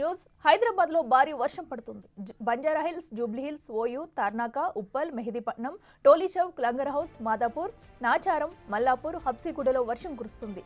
News Hyderabad లో భారీ వర్షం పడుతుంది. Banjara Hills, Jubilee Hills, OU, Tarnaka, Uppal, Mehdipatnam, Tolichowki, Langar Houz, Madhapur, Nacharam, Mallapur, హబ్సిగూడలో వర్షం కురుస్తుంది.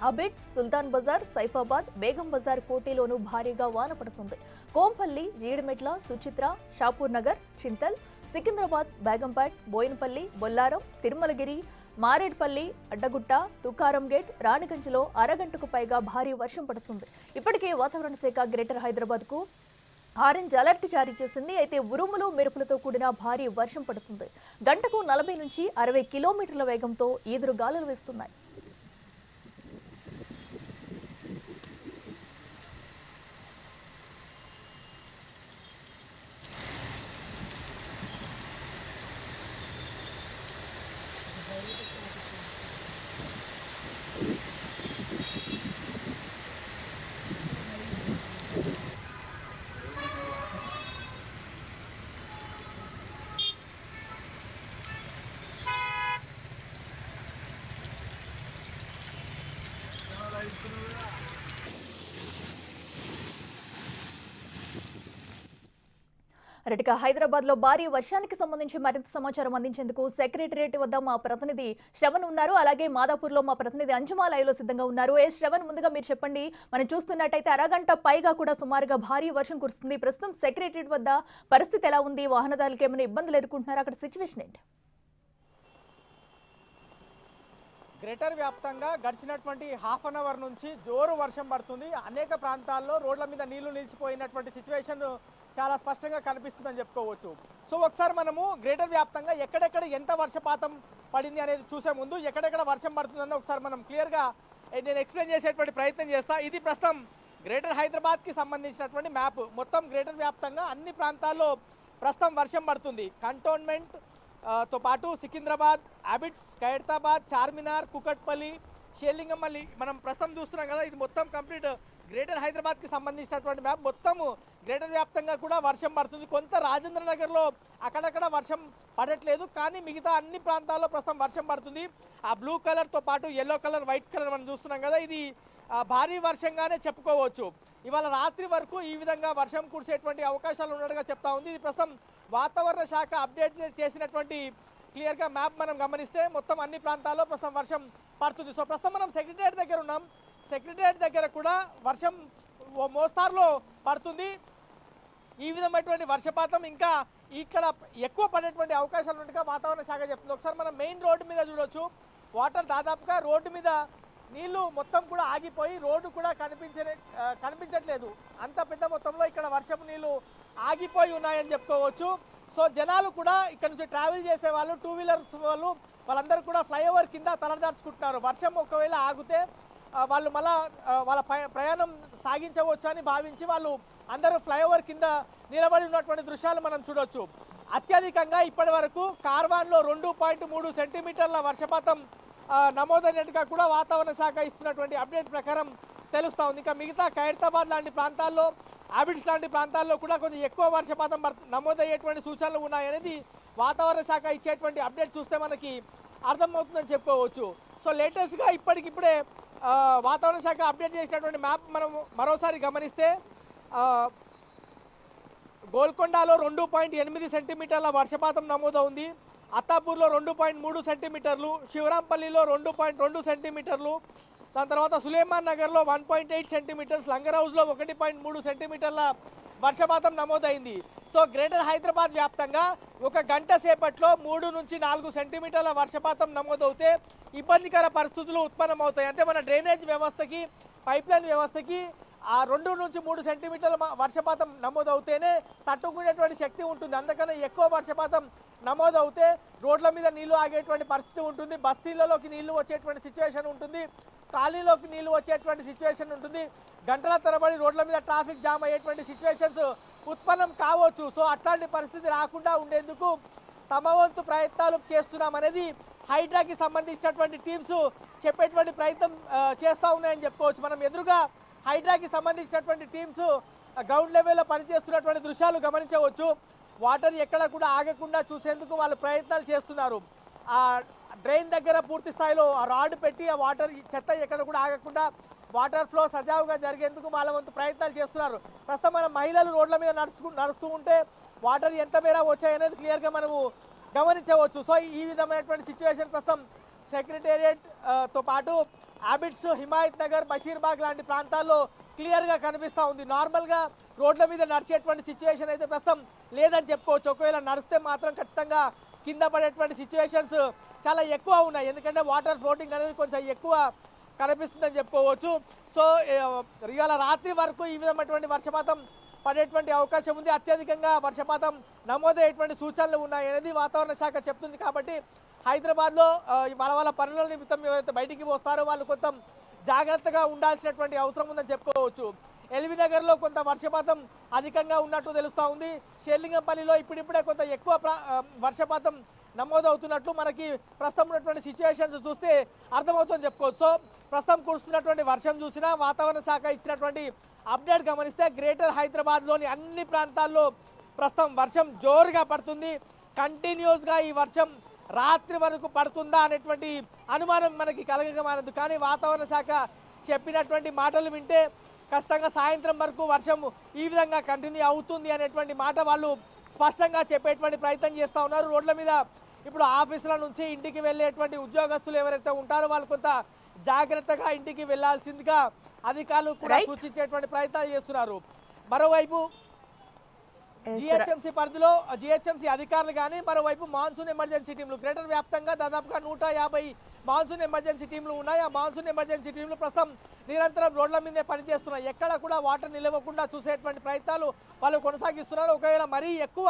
అబిడ్స్, సుల్తాన్ బజార్, సైఫాబాద్, బేగం బజార్, కోటిలోనూ భారీగా వాన పడుతుంది. కోంపల్లి, జీడిమెట్ల, సుచిత్ర, షాపూర్ నగర్, చింతల్, సికింద్రాబాద్, బేగంపేట్, బోయినపల్లి, బొల్లారం, తిరుమలగిరి, మారేడ్పల్లి, అడ్డగుట్ట, తుకారం గేట్, రాణిగంజ్లో అరగంటకు పైగా భారీ వర్షం పడుతుంది. ఇప్పటికే వాతావరణ శాఖ గ్రేటర్ హైదరాబాద్ కు ఆరెంజ్ అలర్ట్ జారీ చేసింది. అయితే ఉరుములు, మెరుపులతో కూడిన భారీ వర్షం పడుతుంది. గంటకు 40 నుంచి 60 కిలోమీటర్ల వేగంతో ఈదురు గాలులు వీస్తున్నాయి. రెడ్డిగా హైదరాబాద్ లో భారీ వర్షానికి సంబంధించి మరింత సమాచారం అందించేందుకు సెక్రటరియట్ వద్ద మా ప్రతినిధి శ్రవణ్ ఉన్నారు. అలాగే మాదాపూర్ లో మా ప్రతినిధి అంజుమా లైవ్ లో సిద్ధంగా ఉన్నారు. శ్రవణ్, ముందుగా మీరు చెప్పండి, మనం చూస్తున్నట్టయితే అరగంట పైగా కూడా సుమారుగా భారీ వర్షం కురుస్తుంది. ప్రస్తుతం సెక్రటరియట్ వద్ద పరిస్థితి ఎలా ఉంది? వాహనదారులకు ఏమైనా ఇబ్బందులు ఎదుర్కొంటున్నారా? అక్కడ సిచ్యువేషన్ ఏంటి? గ్రేటర్ వ్యాప్తంగా గడిచినటువంటి హాఫ్ అన్ అవర్ నుంచి జోరు వర్షం పడుతుంది. అనేక ప్రాంతాల్లో రోడ్ల మీద నీళ్లు నిలిచిపోయినటువంటి సిచ్యువేషన్ చాలా స్పష్టంగా కనిపిస్తుందని చెప్పుకోవచ్చు. సో ఒకసారి మనము గ్రేటర్ వ్యాప్తంగా ఎక్కడెక్కడ ఎంత వర్షపాతం పడింది అనేది చూసే ముందు ఎక్కడెక్కడ వర్షం పడుతుందని ఒకసారి మనం క్లియర్గా నేను ఎక్స్ప్లెయిన్ చేసేటువంటి ప్రయత్నం చేస్తా. ఇది ప్రస్తుతం గ్రేటర్ హైదరాబాద్కి సంబంధించినటువంటి మ్యాప్. మొత్తం గ్రేటర్ వ్యాప్తంగా అన్ని ప్రాంతాల్లో ప్రస్తుతం వర్షం పడుతుంది. కంటోన్మెంట్ తో పాటు సికింద్రాబాద్, అబిడ్స్, ఖైరతాబాద్, చార్మినార్, కుకట్పల్లి, షేర్లింగంపల్లి మనం ప్రస్తుతం చూస్తున్నాం కదా. ఇది మొత్తం కంప్లీట్ గ్రేటర్ హైదరాబాద్కి సంబంధించినటువంటి మ్యాప్. మొత్తము గ్రేటర్ వ్యాప్తంగా కూడా వర్షం పడుతుంది. కొంత రాజేంద్ర నగర్లో అక్కడక్కడ వర్షం పడట్లేదు, కానీ మిగతా అన్ని ప్రాంతాల్లో ప్రస్తుతం వర్షం పడుతుంది. ఆ బ్లూ కలర్తో పాటు ఎల్లో కలర్, వైట్ కలర్ మనం చూస్తున్నాం కదా. ఇది భారీ వర్షంగానే చెప్పుకోవచ్చు. ఇవాళ రాత్రి వరకు ఈ విధంగా వర్షం కురిసేటువంటి అవకాశాలు ఉన్నట్టుగా చెప్తా ఉంది. ఇది ప్రస్తుతం వాతావరణ శాఖ అప్డేట్ చేసినటువంటి క్లియర్గా మ్యాప్ మనం గమనిస్తే మొత్తం అన్ని ప్రాంతాల్లో ప్రస్తుతం వర్షం పడుతుంది. సో ప్రస్తుతం మనం సెక్రటరియట్ దగ్గర ఉన్నాం. సెక్రటరియట్ దగ్గర కూడా వర్షం మోస్తారులో పడుతుంది. ఈ విధమైనటువంటి వర్షపాతం ఇంకా ఇక్కడ ఎక్కువ పడేటువంటి అవకాశాలు ఉన్నట్టుగా వాతావరణ శాఖ చెప్తుంది. ఒకసారి మనం మెయిన్ రోడ్డు మీద చూడొచ్చు. వాటర్ దాదాపుగా రోడ్డు మీద నీళ్లు మొత్తం కూడా ఆగిపోయి రోడ్డు కూడా కనిపించట్లేదు. అంత పెద్ద మొత్తంలో ఇక్కడ వర్షపు నీళ్లు ఆగిపోయి ఉన్నాయని చెప్పుకోవచ్చు. సో జనాలు కూడా ఇక్కడ నుంచి ట్రావెల్ చేసే వాళ్ళు, టూ వీలర్స్ వాళ్ళందరూ కూడా ఫ్లైఓవర్ కింద తలదార్చుకుంటున్నారు. వర్షం ఒకవేళ ఆగితే వాళ్ళు మళ్ళా వాళ్ళ ప్రయాణం సాగించవచ్చు అని భావించి వాళ్ళు అందరూ ఫ్లైఓవర్ కింద నిలబడి ఉన్నటువంటి దృశ్యాలు మనం చూడొచ్చు. అత్యధికంగా ఇప్పటి వరకు కార్వాన్లో 2.3 సెంటీమీటర్ల వర్షపాతం నమోదైనట్టుగా కూడా వాతావరణ శాఖ ఇస్తున్నటువంటి అప్డేట్ ప్రకారం తెలుస్తూ ఉంది. ఇంకా మిగతా ఖైరతాబాద్ లాంటి ప్రాంతాల్లో, అబిడ్స్ లాంటి ప్రాంతాల్లో కూడా కొంచెం ఎక్కువ వర్షపాతం నమోదయ్యేటువంటి సూచనలు ఉన్నాయనేది వాతావరణ శాఖ ఇచ్చేటువంటి అప్డేట్ చూస్తే మనకి అర్థమవుతుందని చెప్పుకోవచ్చు. సో లేటెస్ట్గా ఇప్పటికిప్పుడే వాతావరణ శాఖ అప్డేట్ చేసినటువంటి మ్యాప్ మనం మరోసారి గమనిస్తే గోల్కొండలో 2.8 సెంటీమీటర్ల వర్షపాతం నమోదవుంది. అత్తాపూర్లో 2.3 సెంటీమీటర్లు, శివరాంపల్లిలో 2.2 సెంటీమీటర్లు, దాని తర్వాత సులేమాన్ నగర్లో 1.8 సెంటీమీటర్స్, లంగర్ హౌస్లో 1.3 సెంటీమీటర్ల వర్షపాతం నమోదైంది. సో గ్రేటర్ హైదరాబాద్ వ్యాప్తంగా ఒక గంట సేపట్లో 3 నుంచి 4 సెంటీమీటర్ల వర్షపాతం నమోదవుతే ఇబ్బందికర పరిస్థితులు ఉత్పన్నమవుతాయి. అంటే మన డ్రైనేజ్ వ్యవస్థకి, పైప్లైన్ వ్యవస్థకి ఆ 2 నుంచి 3 సెంటీమీటర్ల వర్షపాతం నమోదవుతేనే తట్టుకునేటువంటి శక్తి ఉంటుంది. అందుకనే ఎక్కువ వర్షపాతం నమోదవుతే రోడ్ల మీద నీళ్లు ఆగేటువంటి పరిస్థితి ఉంటుంది, బస్తీలలోకి నీళ్లు వచ్చేటువంటి సిచ్యువేషన్ ఉంటుంది, ఖాళీలోకి నీళ్లు వచ్చేటువంటి సిచ్యువేషన్ ఉంటుంది, గంటల తరబడి రోడ్ల మీద ట్రాఫిక్ జామ్ అయ్యేటువంటి సిచ్యువేషన్స్ ఉత్పన్నం కావచ్చు. సో అట్లాంటి పరిస్థితి రాకుండా ఉండేందుకు తమ వంతు ప్రయత్నాలు చేస్తున్నామనేది హైడ్రాకి సంబంధించినటువంటి టీమ్స్ చెప్పేటువంటి ప్రయత్నం చేస్తూ ఉన్నాయని చెప్పుకోవచ్చు. మనం ఎదురుగా హైడ్రాకి సంబంధించినటువంటి టీమ్స్ గ్రౌండ్ లెవెల్లో పనిచేస్తున్నటువంటి దృశ్యాలు గమనించవచ్చు. వాటర్ ఎక్కడ కూడా ఆగకుండా చూసేందుకు వాళ్ళు ప్రయత్నాలు చేస్తున్నారు. డ్రైన్ దగ్గర పూర్తి స్థాయిలో రాడ్ పెట్టి ఆ వాటర్ చెత్త ఎక్కడ కూడా ఆగకుండా వాటర్ ఫ్లో సజావుగా జరిగేందుకు వాళ్ళ వంతు ప్రయత్నాలు చేస్తున్నారు. ప్రస్తుతం మనం మహిళలు రోడ్ల మీద నడుస్తూ ఉంటే వాటర్ ఎంత మేర వచ్చాయనేది క్లియర్గా మనము గమనించవచ్చు. సో ఈ విధమైనటువంటి సిచ్యువేషన్ ప్రస్తుతం సెక్రటేరియట్ తో పాటు అబిడ్స్, హిమాయత్ నగర్, బషీర్బాగ్ లాంటి ప్రాంతాల్లో క్లియర్గా కనిపిస్తూ ఉంది. నార్మల్గా రోడ్ల మీద నడిచేటువంటి సిచ్యువేషన్ అయితే ప్రస్తుతం లేదని చెప్పుకోవచ్చు. ఒకవేళ నడిస్తే మాత్రం ఖచ్చితంగా కింద పడేటువంటి సిచ్యువేషన్స్ చాలా ఎక్కువ ఉన్నాయి. ఎందుకంటే వాటర్ ఫ్లోటింగ్ అనేది కొంచెం ఎక్కువ కనిపిస్తుందని చెప్పుకోవచ్చు. సో ఇవాళ రాత్రి వరకు ఈ విధమైనటువంటి వర్షపాతం పడేటువంటి అవకాశం ఉంది. అత్యధికంగా వర్షపాతం నమోదయ్యేటువంటి సూచనలు ఉన్నాయి అనేది వాతావరణ శాఖ చెప్తుంది. కాబట్టి హైదరాబాద్లో వాళ్ళ పనుల నిమిత్తం ఎవరైతే బయటికి వస్తారో వాళ్ళు కొంత జాగ్రత్తగా ఉండాల్సినటువంటి అవసరం ఉందని చెప్పుకోవచ్చు. ఎల్బీ నగర్లో కొంత వర్షపాతం అధికంగా ఉన్నట్టు తెలుస్తూ ఉంది. షేర్లింగంపల్లిలో ఇప్పుడిప్పుడే కొంత ఎక్కువ వర్షపాతం నమోదవుతున్నట్లు మనకి ప్రస్తుతం ఉన్నటువంటి సిచ్యువేషన్స్ చూస్తే అర్థమవుతుందని చెప్పుకోవచ్చు. సో ప్రస్తుతం కురుస్తున్నటువంటి వర్షం చూసినా వాతావరణ శాఖ ఇచ్చినటువంటి అప్డేట్ గమనిస్తే గ్రేటర్ హైదరాబాద్లోని అన్ని ప్రాంతాల్లో ప్రస్తుతం వర్షం జోరుగా పడుతుంది. కంటిన్యూస్గా ఈ వర్షం రాత్రి వరకు పడుతుందా అనేటువంటి అనుమానం మనకి కలగకమానదు. కానీ వాతావరణ శాఖ చెప్పినటువంటి మాటలు వింటే ఖచ్చితంగా సాయంత్రం వరకు వర్షం ఈ విధంగా కంటిన్యూ అవుతుంది అనేటువంటి మాట వాళ్ళు స్పష్టంగా చెప్పేటువంటి ప్రయత్నం చేస్తూ ఉన్నారు. రోడ్ల మీద ఇప్పుడు ఆఫీసుల నుంచి ఇంటికి వెళ్ళేటువంటి ఉద్యోగస్తులు ఎవరైతే ఉంటారో వాళ్ళు కొంత జాగ్రత్తగా ఇంటికి వెళ్లాల్సిందిగా అధికారులు కూడా సూచించేటువంటి ప్రయత్నాలు చేస్తున్నారు. మరోవైపు జిహెచ్ఎంసీ పరిధిలో జిహెచ్ఎంసీ అధికారులు కానీ మరోవైపు మాన్సూన్ ఎమర్జెన్సీ టీంలు గ్రేటర్ వ్యాప్తంగా దాదాపుగా 150 మాన్సూన్ ఎమర్జెన్సీ టీంలు ఉన్నాయి. ఆ మాన్సూన్ ఎమర్జెన్సీ టీంలు ప్రస్తుతం నిరంతరం రోడ్ల మీదే పనిచేస్తున్నాయి. ఎక్కడ కూడా వాటర్ నిలవకుండా చూసేటువంటి ప్రయత్నాలు వాళ్ళు కొనసాగిస్తున్నారు. ఒకవేళ మరీ ఎక్కువ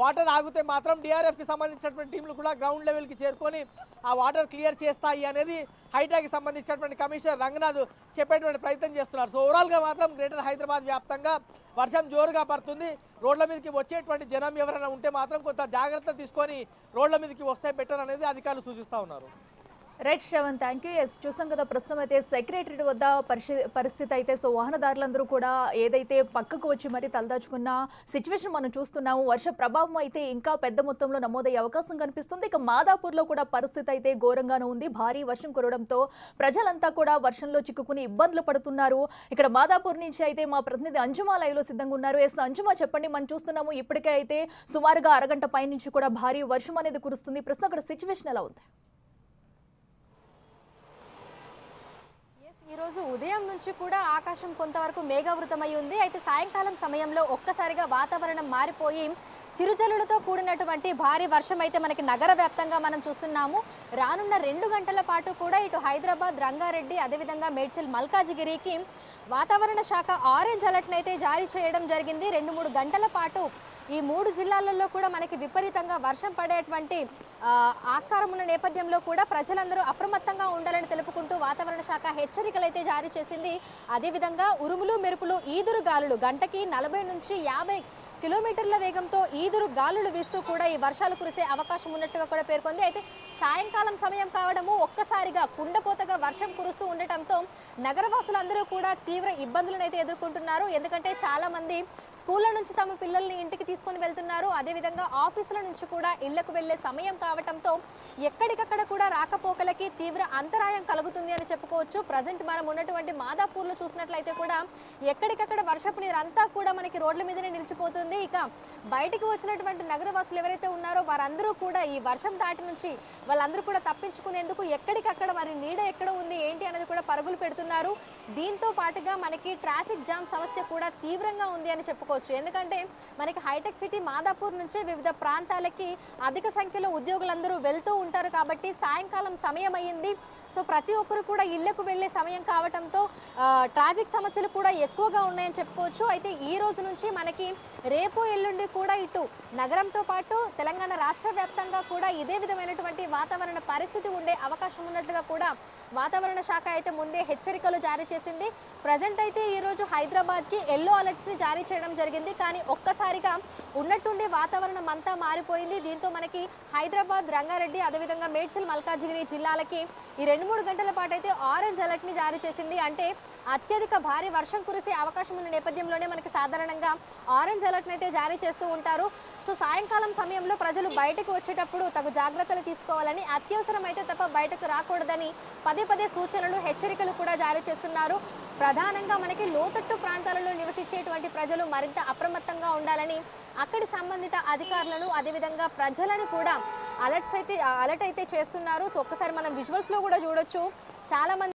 వాటర్ ఆగితే మాత్రం డిఆర్ఎఫ్కి సంబంధించినటువంటి టీంలు కూడా గ్రౌండ్ లెవెల్కి చేరుకొని ఆ వాటర్ క్లియర్ చేస్తాయి అనేది హైటాకి సంబంధించినటువంటి కమిషనర్ రంగనాథ్ చెప్పేటువంటి ప్రయత్నం చేస్తున్నారు. సో ఓవరాల్గా మాత్రం గ్రేటర్ హైదరాబాద్ వ్యాప్తంగా వర్షం జోరుగా పడుతుంది. రోడ్ల మీదకి వచ్చేటువంటి జనం ఎవరైనా ఉంటే మాత్రం కొంత జాగ్రత్త తీసుకొని రోడ్ల మీదకి వస్తే బెటర్ అనేది అధికారులు సూచిస్తూ ఉన్నారు. Right Shravan, thank you. Yes, చూసాం కదా ప్రస్తుతం అయితే సెక్రటరీ వద్ద పరిస్థితి అయితే సో వాహనదారులందరూ కూడా ఏదైతే పక్కకు వచ్చి మరి తలదాచుకున్న సిచ్యువేషన్ మనం చూస్తున్నాము. వర్ష ప్రభావం అయితే ఇంకా పెద్ద మొత్తంలో నమోదయ్యే అవకాశం కనిపిస్తుంది. ఇక మాదాపూర్లో కూడా పరిస్థితి అయితే ఘోరంగానే ఉంది. భారీ వర్షం కురవడంతో ప్రజలంతా కూడా వర్షంలో చిక్కుకుని ఇబ్బందులు పడుతున్నారు. ఇక్కడ మాదాపూర్ నుంచి అయితే మా ప్రతినిధి అంజుమా లైవ్ లో సిద్ధంగా ఉన్నారు. ఎస్ అంజుమా, చెప్పండి, మనం చూస్తున్నాము ఇప్పటికే అయితే సుమారుగా అరగంట పై నుంచి కూడా భారీ వర్షం అనేది కురుస్తుంది. ప్రస్తుతం అక్కడ సిచ్యువేషన్ ఎలా ఉంది? ఈరోజు ఉదయం నుంచి కూడా ఆకాశం కొంతవరకు మేఘావృతమై ఉంది. అయితే సాయంకాలం సమయంలో ఒక్కసారిగా వాతావరణం మారిపోయి చిరుజల్లులతో కూడినటువంటి భారీ వర్షం అయితే మనకి నగర వ్యాప్తంగా మనం చూస్తున్నాము. రానున్న 2 గంటల పాటు కూడా ఇటు హైదరాబాద్, రంగారెడ్డి, అదేవిధంగా మేడ్చల్, మల్కాజిగిరికి వాతావరణ శాఖ ఆరెంజ్ అలర్ట్ని అయితే జారీ చేయడం జరిగింది. 2-3 గంటల పాటు ఈ 3 జిల్లాలలో కూడా మనకి విపరీతంగా వర్షం పడేటువంటి ఆస్కారం ఉన్న నేపథ్యంలో కూడా ప్రజలందరూ అప్రమత్తంగా ఉండాలని తెలుపుకుంటూ వాతావరణ శాఖ హెచ్చరికలు అయితే జారీ చేసింది. అదేవిధంగా ఉరుములు, మెరుపులు, ఈదురు గాలులు గంటకి 40 నుంచి 50 కిలోమీటర్ల వేగంతో ఈదురు గాలులు వీస్తూ కూడా ఈ వర్షాలు కురిసే అవకాశం ఉన్నట్టుగా కూడా పేర్కొంది. అయితే సాయంకాలం సమయం కావడము ఒక్కసారిగా కుండపోతగా వర్షం కురుస్తూ ఉండటంతో నగరవాసులందరూ కూడా తీవ్ర ఇబ్బందులను అయితే ఎదుర్కొంటున్నారు. ఎందుకంటే చాలా మంది స్కూళ్ళ నుంచి తమ పిల్లల్ని ఇంటికి తీసుకొని వెళ్తున్నారు. అదేవిధంగా ఆఫీసుల నుంచి కూడా ఇళ్లకు వెళ్లే సమయం కావడంతో ఎక్కడికక్కడ కూడా రాకపోకలకి తీవ్ర అంతరాయం కలుగుతుంది అని చెప్పుకోవచ్చు. ప్రజెంట్ మనం ఉన్నటువంటి మాదాపూర్లో చూసినట్లయితే కూడా ఎక్కడికక్కడ వర్షపు నీరు అంతా కూడా మనకి రోడ్ల మీదనే నిలిచిపోతుంది. ఇక బయటికి వచ్చినటువంటి నగరవాసులు ఎవరైతే ఉన్నారో వారందరూ కూడా ఈ వర్షం దాటి నుంచి వాళ్ళందరూ కూడా తప్పించుకునేందుకు ఎక్కడికక్కడ మరి నీడ ఎక్కడ ఉంది ఏంటి అనేది కూడా పరుగులు పెడుతున్నారు. దీంతో పాటుగా మనకి ట్రాఫిక్ జామ్ సమస్య కూడా తీవ్రంగా ఉంది అని చెప్పుకోవచ్చు. ఎందుకంటే మనకి హైటెక్ సిటీ మాదాపూర్ నుంచి వివిధ ప్రాంతాలకి అధిక సంఖ్యలో ఉద్యోగులందరూ వెళ్తూ ఉంటారు. కాబట్టి సాయంకాలం సమయం అయ్యింది. సో ప్రతి ఒక్కరు కూడా ఇళ్లకు వెళ్లే సమయం కావడంతో ట్రాఫిక్ సమస్యలు కూడా ఎక్కువగా ఉన్నాయని చెప్పుకోవచ్చు. అయితే ఈ రోజు నుంచి మనకి రేపు ఎల్లుండి కూడా ఇటు నగరంతో పాటు తెలంగాణ రాష్ట్ర వ్యాప్తంగా కూడా ఇదే విధమైనటువంటి వాతావరణ పరిస్థితి ఉండే అవకాశం ఉన్నట్లుగా కూడా వాతావరణ శాఖ అయితే ముందే హెచ్చరికలు జారీ చేసింది. ప్రజెంట్ అయితే ఈ రోజు హైదరాబాద్ కి ఎల్లో అలర్ట్స్ ని జారీ చేయడం జరిగింది. కానీ ఒక్కసారిగా ఉన్నట్టుండి వాతావరణం అంతా మారిపోయింది. దీంతో మనకి హైదరాబాద్, రంగారెడ్డి, అదేవిధంగా మేడ్చల్, మల్కాజిగిరి జిల్లాలకి ఈ 2-3 గంటల పాటు అయితే ఆరెంజ్ అలర్ట్ ని జారీ చేసింది. అంటే అత్యధిక భారీ వర్షం కురిసే అవకాశం ఉన్న నేపథ్యంలోనే మనకి సాధారణంగా ఆరెంజ్ అలర్ట్ అయితే జారీ చేస్తూ ఉంటారు. సో సాయంకాలం సమయంలో ప్రజలు బయటకు వచ్చేటప్పుడు తగు జాగ్రత్తలు తీసుకోవాలని, అత్యవసరం అయితే తప్ప బయటకు రాకూడదని పదే పదే సూచనలు, హెచ్చరికలు కూడా జారీ చేస్తున్నారు. ప్రధానంగా మనకి లోతట్టు ప్రాంతాలలో నివసించేటువంటి ప్రజలు మరింత అప్రమత్తంగా ఉండాలని అక్కడి సంబంధిత అధికారులను, అదేవిధంగా ప్రజలను కూడా అలర్ట్ అయితే చేస్తున్నారు. సో ఒక్కసారి మనం విజువల్స్ లో కూడా చూడొచ్చు, చాలా మంది